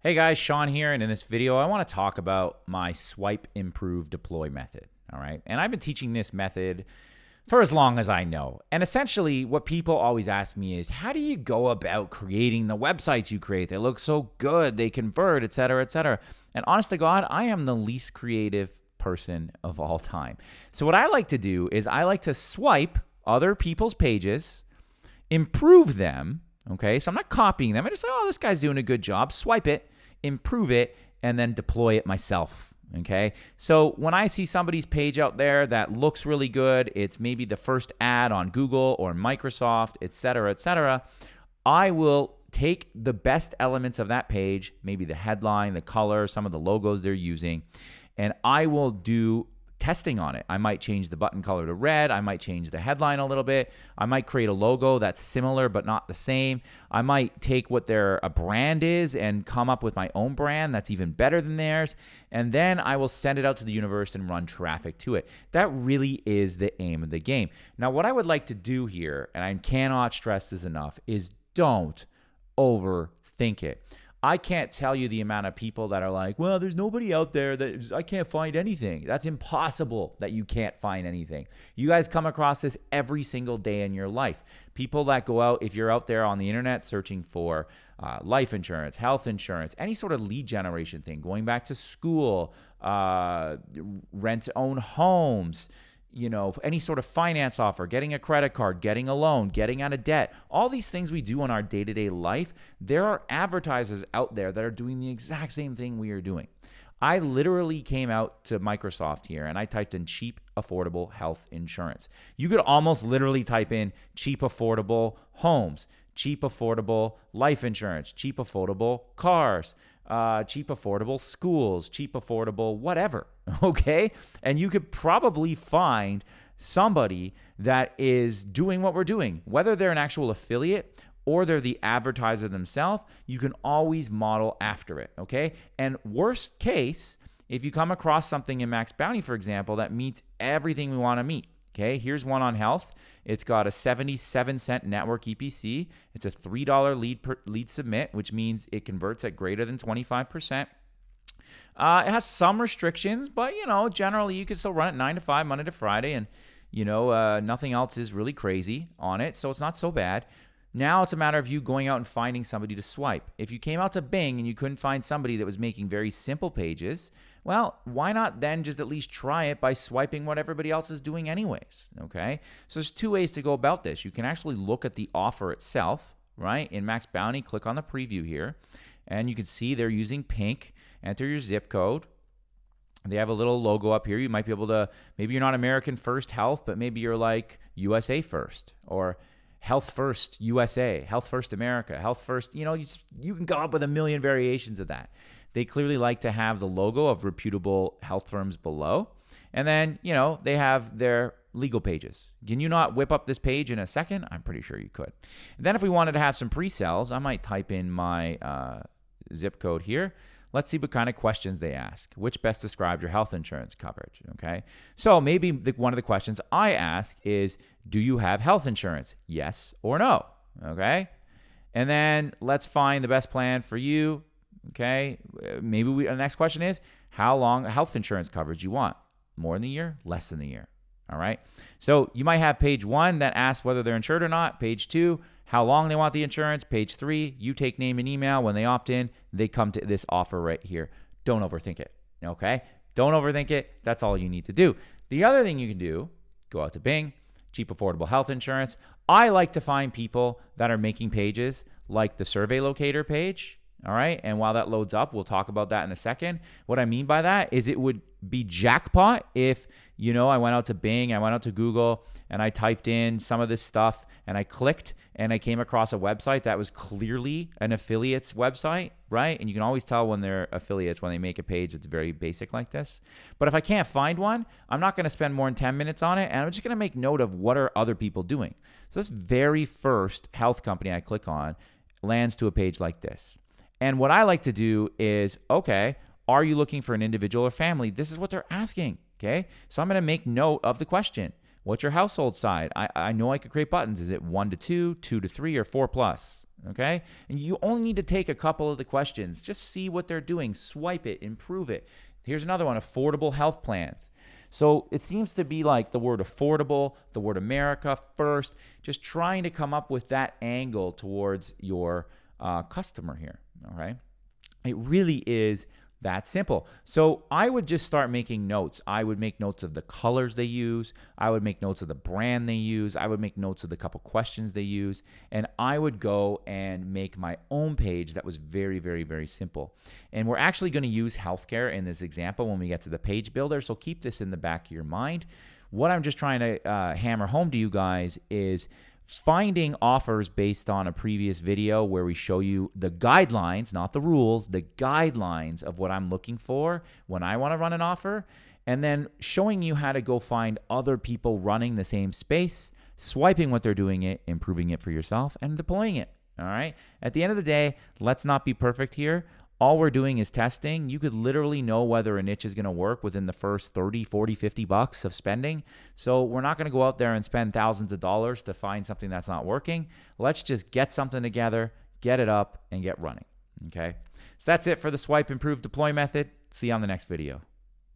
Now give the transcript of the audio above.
Hey guys, Sean here, and in this video, I want to talk about my swipe, improve, deploy method. All right. And I've been teaching this method for as long as I know. And essentially, what people always ask me is, how do you go about creating the websites you create? They look so good, they convert, et cetera, et cetera. And honest to God, I am the least creative person of all time. So what I like to do is I like to swipe other people's pages, improve them. Okay, so I'm not copying them. I just say, oh, this guy's doing a good job. Swipe it, improve it, and then deploy it myself. Okay, so when I see somebody's page out there that looks really good, it's maybe the first ad on Google or Microsoft, et cetera, I will take the best elements of that page, maybe the headline, the color, some of the logos they're using, and I will do testing on it. I might change the button color to red. I might change the headline a little bit. I might create a logo that's similar but not the same. I might take what their brand is and come up with my own brand that's even better than theirs. And then I will send it out to the universe and run traffic to it. That really is the aim of the game. Now, what I would like to do here, and I cannot stress this enough, is don't overthink it. I can't tell you the amount of people that are like, well, there's nobody out there I can't find anything. That's impossible that you can't find anything. You guys come across this every single day in your life. People that go out, if you're out there on the internet searching for life insurance, health insurance, any sort of lead generation thing, going back to school, rent-own homes, any sort of finance offer, getting a credit card, getting a loan, getting out of debt, all these things we do in our day-to-day life, there are advertisers out there that are doing the exact same thing we are doing. I literally came out to Microsoft here and I typed in cheap, affordable health insurance. You could almost literally type in cheap, affordable homes, cheap, affordable life insurance, cheap, affordable cars, cheap, affordable schools, cheap, affordable whatever, okay? And you could probably find somebody that is doing what we're doing. Whether they're an actual affiliate or they're the advertiser themselves, you can always model after it, okay? And worst case, if you come across something in Max Bounty, for example, that meets everything we want to meet, okay? Here's one on health. It's got a 77-cent network EPC. It's a $3 lead submit, which means it converts at greater than 25%. It has some restrictions, but, generally you can still run it 9 to 5, Monday to Friday, and, nothing else is really crazy on it, so it's not so bad. Now it's a matter of you going out and finding somebody to swipe. If you came out to Bing and you couldn't find somebody that was making very simple pages, well, why not then just at least try it by swiping what everybody else is doing anyways, okay? So there's two ways to go about this. You can actually look at the offer itself, right? In Max Bounty, click on the preview here, and you can see they're using pink. Enter your zip code. They have a little logo up here. You might be able to, maybe you're not American First Health, but maybe you're like USA First or Health First USA, Health First America, Health First, you can come up with a million variations of that. They clearly like to have the logo of reputable health firms below. And then, they have their legal pages. Can you not whip up this page in a second? I'm pretty sure you could. And then if we wanted to have some pre-sales, I might type in my zip code here. Let's see what kind of questions they ask. Which best describes your health insurance coverage, okay? So maybe one of the questions I ask is, do you have health insurance? Yes or no, okay? And then let's find the best plan for you, okay? Maybe the next question is, how long health insurance coverage you want? More than a year, less than a year, all right? So you might have page 1 that asks whether they're insured or not. Page 2, how long they want the insurance. Page 3, you take name and email. When they opt in, they come to this offer right here. Don't overthink it, okay? Don't overthink it. That's all you need to do. The other thing you can do, go out to Bing, cheap, affordable health insurance. I like to find people that are making pages like the survey locator page, all right? And while that loads up, we'll talk about that in a second. What I mean by that is it would be jackpot if, I went out to Bing, I went out to Google, and I typed in some of this stuff, and I clicked, and I came across a website that was clearly an affiliate's website, right? And you can always tell when they're affiliates when they make a page that's very basic like this. But if I can't find one, I'm not going to spend more than 10 minutes on it, and I'm just going to make note of what are other people doing. So this very first health company I click on lands to a page like this. And what I like to do is, okay, are you looking for an individual or family? This is what they're asking, okay? So I'm going to make note of the question. What's your household size? I know I could create buttons. Is it 1 to 2, 2 to 3, or 4 plus? Okay. And you only need to take a couple of the questions. Just see what they're doing. Swipe it, improve it. Here's another one, affordable health plans. So it seems to be like the word affordable, the word America first, just trying to come up with that angle towards your customer here. All right. It really is that simple. So I would just start making notes. I would make notes of the colors they use. I would make notes of the brand they use. I would make notes of the couple questions they use. And I would go and make my own page that was very, very, very simple. And we're actually going to use healthcare in this example when we get to the page builder. So keep this in the back of your mind. What I'm just trying to hammer home to you guys is finding offers based on a previous video where we show you the guidelines, not the rules, the guidelines of what I'm looking for when I want to run an offer, and then showing you how to go find other people running the same space, swiping what they're doing it, improving it for yourself, and deploying it. All right. At the end of the day, let's not be perfect here. All we're doing is testing. You could literally know whether a niche is going to work within the first 30, 40, 50 bucks of spending. So we're not going to go out there and spend thousands of dollars to find something that's not working. Let's just get something together, get it up, and get running. Okay. So that's it for the swipe, improve, deploy method. See you on the next video.